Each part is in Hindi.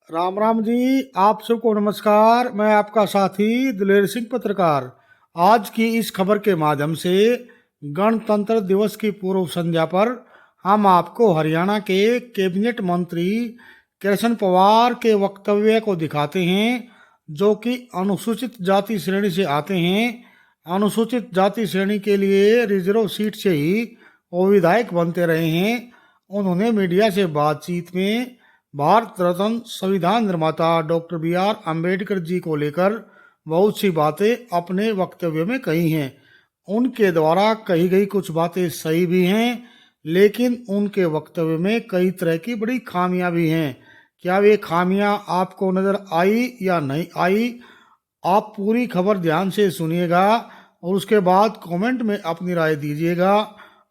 राम राम जी। आप सबको नमस्कार। मैं आपका साथी दिलेर सिंह पत्रकार। आज की इस खबर के माध्यम से गणतंत्र दिवस की पूर्व संध्या पर हम आपको हरियाणा के कैबिनेट मंत्री कृष्ण पवार के वक्तव्य को दिखाते हैं, जो कि अनुसूचित जाति श्रेणी से आते हैं। अनुसूचित जाति श्रेणी के लिए रिजर्व सीट से ही वो विधायक बनते रहे हैं। उन्होंने मीडिया से बातचीत में भारत रत्न संविधान निर्माता डॉक्टर बी.आर. अम्बेडकर जी को लेकर बहुत सी बातें अपने वक्तव्य में कही हैं। उनके द्वारा कही गई कुछ बातें सही भी हैं, लेकिन उनके वक्तव्य में कई तरह की बड़ी खामियां भी हैं। क्या वे खामियां आपको नजर आई या नहीं आई? आप पूरी खबर ध्यान से सुनिएगा और उसके बाद कमेंट में अपनी राय दीजिएगा।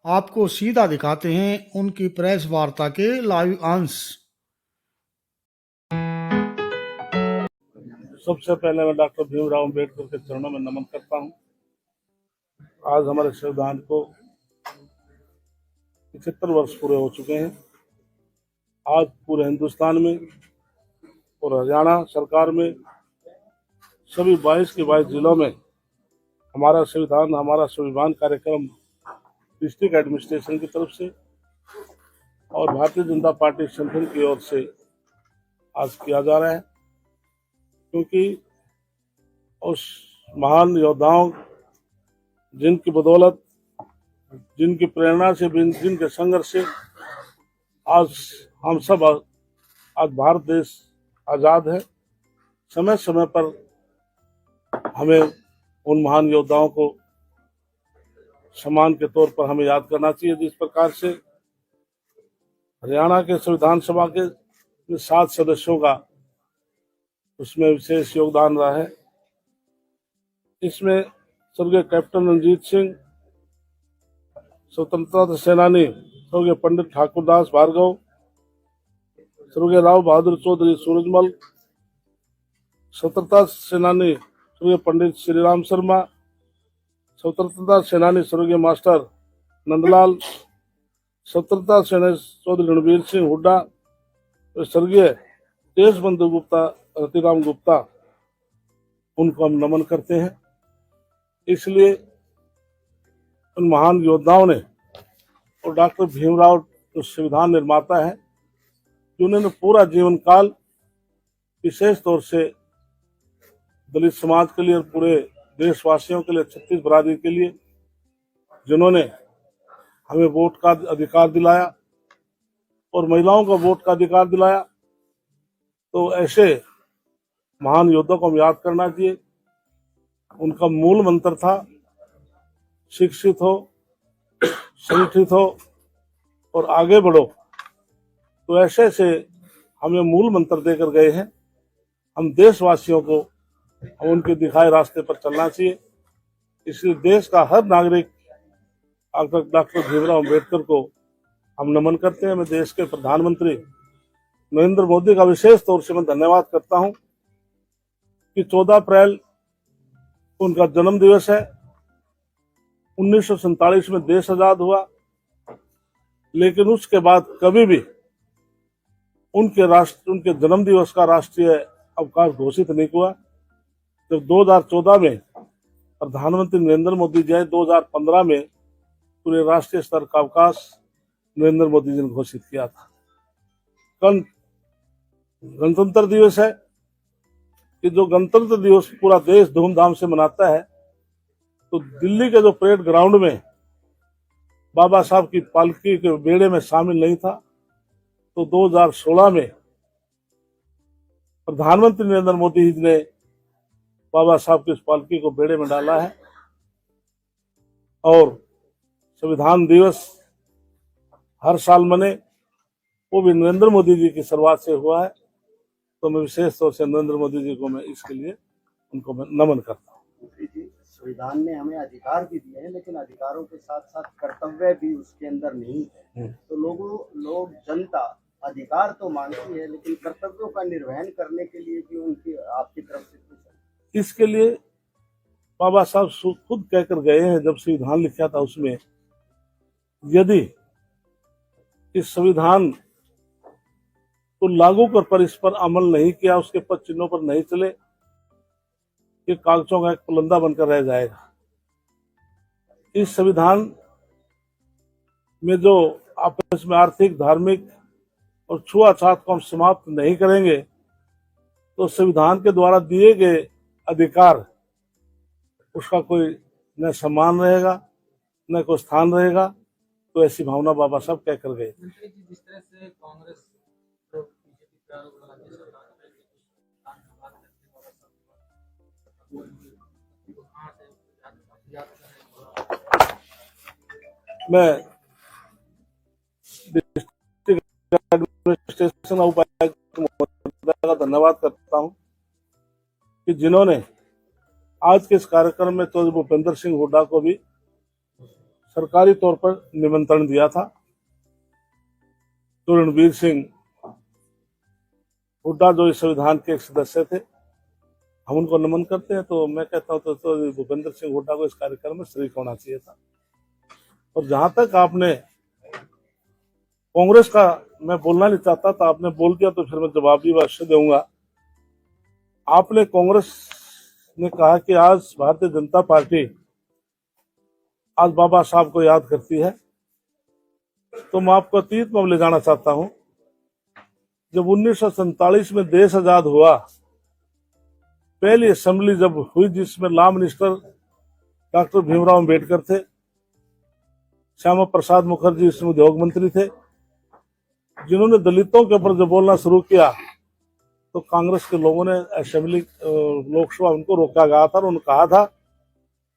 आपको सीधा दिखाते हैं उनकी प्रेस वार्ता के लाइव अंश। सबसे पहले मैं डॉक्टर भीमराव अम्बेडकर के चरणों में नमन करता हूं। आज हमारे संविधान को 75 वर्ष पूरे हो चुके हैं। आज पूरे हिंदुस्तान में और हरियाणा सरकार में सभी 22 के 22 जिलों में हमारा संविधान, हमारा स्वाभिमान कार्यक्रम डिस्ट्रिक्ट एडमिनिस्ट्रेशन की तरफ से और भारतीय जनता पार्टी संगठन की ओर से आज किया जा रहा है, क्योंकि उस महान योद्धाओं जिनकी बदौलत, जिनकी प्रेरणा से, जिनके संघर्ष से आज हम सब, आज भारत देश आजाद है। समय समय पर हमें उन महान योद्धाओं को सम्मान के तौर पर हमें याद करना चाहिए। जिस प्रकार से हरियाणा के संविधान सभा के 7 सदस्यों का उसमें विशेष योगदान रहा है। इसमें स्वर्गीय कैप्टन रणजीत सिंह, स्वतंत्रता सेनानी स्वर्गीय पंडित ठाकुरदास भार्गव, स्वर्गीय राव बहादुर चौधरी सूरजमल, स्वतंत्रता सेनानी स्वर्गीय पंडित श्रीराम शर्मा, स्वतंत्रता सेनानी स्वर्गीय मास्टर नंदलाल, स्वतंत्रता सेनानी चौधरी रणवीर सिंह हुड्डा, स्वर्गीय देशबंधु गुप्ता, रतिराम गुप्ता, उनको हम नमन करते हैं। इसलिए उन महान योद्धाओं ने और डॉक्टर भीमराव जो संविधान निर्माता है, जिन्होंने पूरा जीवन काल विशेष तौर से दलित समाज के लिए और पूरे देशवासियों के लिए, छत्तीस बरादरी के लिए, जिन्होंने हमें वोट का अधिकार दिलाया और महिलाओं का वोट का अधिकार दिलाया, तो ऐसे महान योद्धा को हम याद करना चाहिए। उनका मूल मंत्र था शिक्षित हो, संगठित हो और आगे बढ़ो। तो ऐसे से हमें मूल मंत्र देकर गए हैं। हम देशवासियों को उनके दिखाए रास्ते पर चलना चाहिए। इसलिए देश का हर नागरिक डॉक्टर भीमराव अम्बेडकर को हम नमन करते हैं। मैं देश के प्रधानमंत्री नरेंद्र मोदी का विशेष तौर से मैं धन्यवाद करता हूं कि 14 अप्रैल उनका जन्म दिवस है। 1947 में देश आजाद हुआ, लेकिन उसके बाद कभी भी उनके जन्म दिवस का राष्ट्रीय अवकाश घोषित नहीं हुआ। जब 2014 में प्रधानमंत्री नरेंद्र मोदी जी आए, 2015 में पूरे राष्ट्रीय स्तर का अवकाश नरेंद्र मोदी जी ने घोषित किया था। कल गणतंत्र दिवस है कि जो गणतंत्र दिवस पूरा देश धूमधाम से मनाता है, तो दिल्ली के जो परेड ग्राउंड में बाबा साहब की पालकी के बेड़े में शामिल नहीं था, तो 2016 में प्रधानमंत्री नरेंद्र मोदी जी ने बाबा साहब की उस पालकी को बेड़े में डाला है। और संविधान दिवस हर साल मने, वो भी नरेंद्र मोदी जी की शुरुआत से हुआ है। तो मैं विशेष तौर से नरेंद्र मोदी जी को मैं इसके लिए उनको मैं नमन करता हूँ। संविधान ने हमें अधिकार भी दिए हैं, लेकिन अधिकारों के साथ साथ कर्तव्य भी उसके अंदर नहीं है। तो जनता अधिकार तो मांगती है, लेकिन कर्तव्यों का निर्वहन करने के लिए भी उनकी आपकी तरफ से कुछ, इसके लिए बाबा साहब खुद कहकर गए हैं, जब संविधान लिखा था उसमें, यदि इस संविधान तो लागू कर पर इस पर अमल नहीं किया, उसके पद चिन्हों पर नहीं चले, ये कागजों का एक पुलंदा बनकर रह जाएगा। इस संविधान में जो आपस में आर्थिक, धार्मिक और छुआछूत को हम समाप्त नहीं करेंगे तो संविधान के द्वारा दिए गए अधिकार, उसका कोई न सम्मान रहेगा न कोई स्थान रहेगा। तो ऐसी भावना बाबा साहब कह कर गए। मंत्री जी, जिस तरह से कांग्रेस और बीजेपी का आरोप लगाते हैं सरकार पे कि कुछ स्थान विवाद करके और सब कहाँ से याद कर रहे हैं। मैं डिस्ट्रिक्ट एडमिनिस्ट्रेशन उपायुक्त महोदय का धन्यवाद करता हूं कि जिन्होंने आज के इस कार्यक्रम में तो भूपेंद्र सिंह हुड्डा को भी सरकारी तौर पर निमंत्रण दिया था। तो रणबीर सिंह हुड्डा जो इस संविधान के एक सदस्य थे, हम उनको नमन करते हैं। तो मैं कहता हूं तो भूपेंद्र सिंह हुड्डा को इस कार्यक्रम में शरीक होना चाहिए था। और जहां तक आपने कांग्रेस का, मैं बोलना नहीं चाहता था, आपने बोल दिया तो फिर मैं जवाब भी अवश्य दूंगा। आपने कांग्रेस ने कहा कि आज भारतीय जनता पार्टी आज बाबा साहब को याद करती है, तो मैं आपको अतीत में ले जाना चाहता हूं। जब 1947 में देश आजाद हुआ, पहली असेंबली जब हुई जिसमें law minister doctor Bhimrao Ambedkar थे, श्यामा प्रसाद मुखर्जी इसमें उद्योग मंत्री थे, जिन्होंने दलितों के ऊपर जब बोलना शुरू किया तो कांग्रेस के लोगों ने असेंबली लोकसभा उनको रोका गया था और उन्होंने कहा था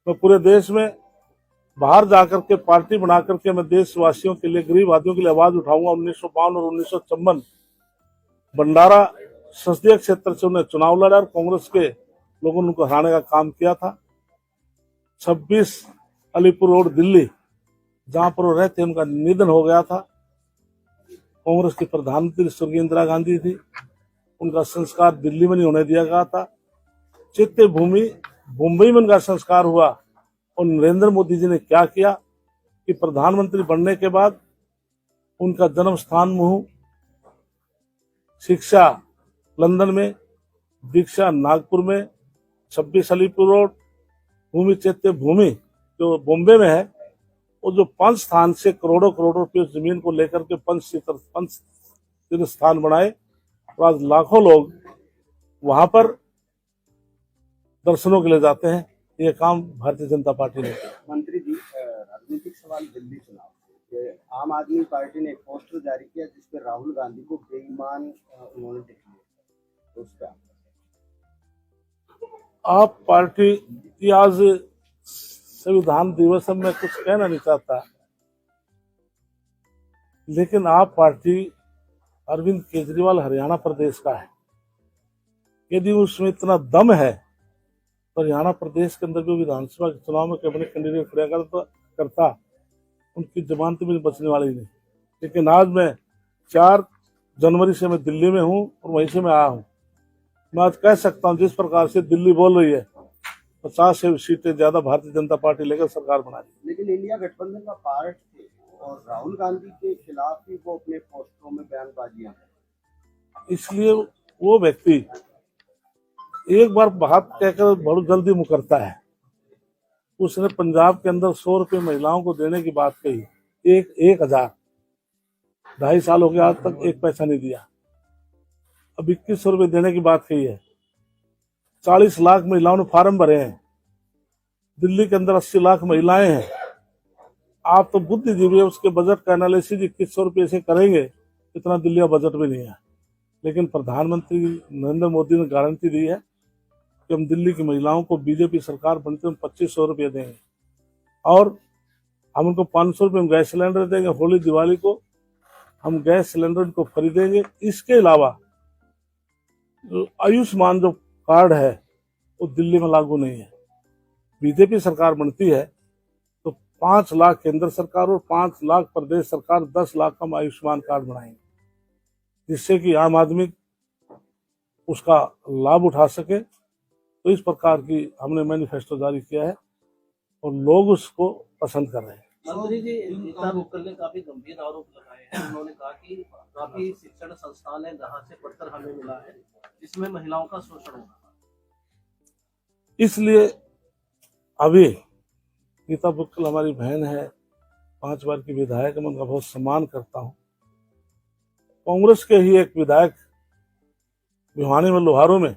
मैं पूरे देश में बाहर जाकर के पार्टी बना करके मैं देशवासियों के लिए, गरीब आदमियों के लिए आवाज उठाऊंगा। 1952 और 1954 भंडारा संसदीय क्षेत्र से उन्हें चुनाव लड़ा और कांग्रेस के लोगों ने उनको हराने का काम किया था। 26 अलीपुर रोड दिल्ली, जहां पर वो रहते उनका निधन हो गया था। कांग्रेस की प्रधानमंत्री स्वर्गीय इंदिरा गांधी थी, उनका संस्कार दिल्ली में नहीं होने दिया गया था। चैत्य भूमि मुंबई में उनका संस्कार हुआ। और नरेंद्र मोदी जी ने क्या किया कि प्रधानमंत्री बनने के बाद उनका जन्म स्थान महू, शिक्षा लंदन में, दीक्षा नागपुर में, 26 अलीपुर रोड, भूमि चैत्य भूमि जो बॉम्बे में है, और जो पंच स्थान से करोड़ों करोड़ों रुपये जमीन को लेकर के पंच तीर्थ स्थान बनाए और आज लाखों लोग वहां पर दर्शनों के लिए जाते हैं। ये काम भारतीय जनता पार्टी ने किया। मंत्री जी, राजनीतिक सवाल दिल्ली चुनाव से। आम आदमी पार्टी ने एक पोस्टर जारी किया जिसपे राहुल गांधी को बेईमान उन्होंने डिक्लेयर किया, तो उस पर आप पार्टी की आज संविधान दिवस में कुछ कहना नहीं चाहता, लेकिन आप पार्टी अरविंद केजरीवाल हरियाणा प्रदेश का है। यदि उसमें इतना दम है तो हरियाणा प्रदेश के अंदर भी विधानसभा के चुनाव में कैबिनेट कैंडिडेट खड़ा करता, उनकी जमानत भी बचने वाली नहीं। लेकिन आज मैं 4 जनवरी से मैं दिल्ली में हूँ और वहीं से मैं आया हूँ। मैं आज कह सकता हूँ जिस प्रकार से दिल्ली बोल रही है 50 से सीटें ज्यादा भारतीय जनता पार्टी लेकर सरकार बना रही। लेकिन इंडिया गठबंधन का पार्ट थे और राहुल गांधी के खिलाफ ही वो अपने पोस्टरों में बयानबाजियां हैं। इसलिए वो व्यक्ति एक बार बात कहकर बहुत जल्दी मुकरता है। उसने पंजाब के अंदर 100 रुपये महिलाओं को देने की बात कही, 1,000, 2.5 साल हो गया आज तक एक पैसा नहीं दिया। अब 2100 रुपये देने की बात कही है। 40 लाख महिलाओं ने फार्म भरे हैं। दिल्ली के अंदर 80 लाख महिलाएं हैं। आप तो बुद्धिजीवी है, उसके बजट का एनालिसिस 2100 रुपये से करेंगे, इतना दिल्ली का बजट भी नहीं है। लेकिन प्रधानमंत्री नरेंद्र मोदी ने गारंटी दी है कि हम दिल्ली की महिलाओं को बीजेपी सरकार बनते हम 2500 रुपये देंगे और हम उनको 500 रुपये में गैस सिलेंडर देंगे। होली दिवाली को हम गैस सिलेंडर को खरीदेंगे। इसके अलावा जो आयुष्मान जो कार्ड है वो दिल्ली में लागू नहीं है। बीजेपी सरकार बनती है तो 5 लाख केंद्र सरकार और 5 लाख प्रदेश सरकार, 10 लाख का हम आयुष्मान कार्ड बनाएंगे, जिससे कि आम आदमी उसका लाभ उठा सके। तो इस प्रकार की हमने मैनिफेस्टो जारी किया है और लोग उसको पसंद कर रहे हैं। मंत्री जी, गीता बुक्कल ने काफी गंभीर आरोप लगाए हैं। उन्होंने कहा कि काफी शिक्षण संस्थान है जहाँ से पत्र हमें मिला है जिसमें महिलाओं का शोषण हो रहा है। इसलिए अभी गीता बुक्कल हमारी बहन है, 5 बार की विधायक, मैं उनका बहुत सम्मान करता हूँ। कांग्रेस के ही एक विधायक भिवानी में लोहारों में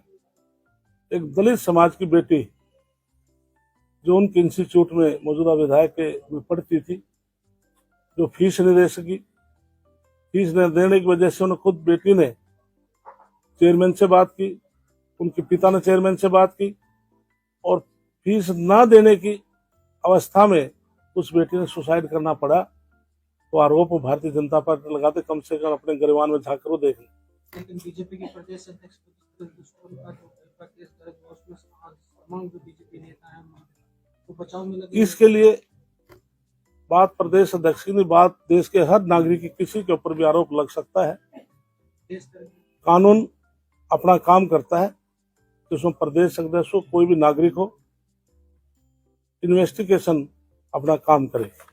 एक दलित समाज की बेटी जो उनके इंस्टीट्यूट में मौजूदा विधायक में पढ़ती थी, जो फीस नहीं दे सकी, फीस न देने की वजह से उन्हें खुद बेटी ने चेयरमैन से बात की, उनके पिता ने चेयरमैन से बात की और फीस ना देने की अवस्था में उस बेटी ने सुसाइड करना पड़ा। तो आरोप भारतीय जनता पार्टी लगाते, कम से कम अपने गिरवान में झांकरो देख लें। लेकिन बीजेपी के प्रदेश अध्यक्ष दुष्कर्म का जो केस दर्ज हुआ उसमें आज तमाम जो बीजेपी नेता हैं वो बचाव में लगे। इसके लिए बात प्रदेश अध्यक्ष की नहीं, बात देश के हर नागरिक की, किसी के ऊपर भी आरोप लग सकता है। कानून अपना काम करता है कि उसमें प्रदेश अध्यक्ष हो, कोई भी नागरिक हो, इन्वेस्टिगेशन अपना काम करे।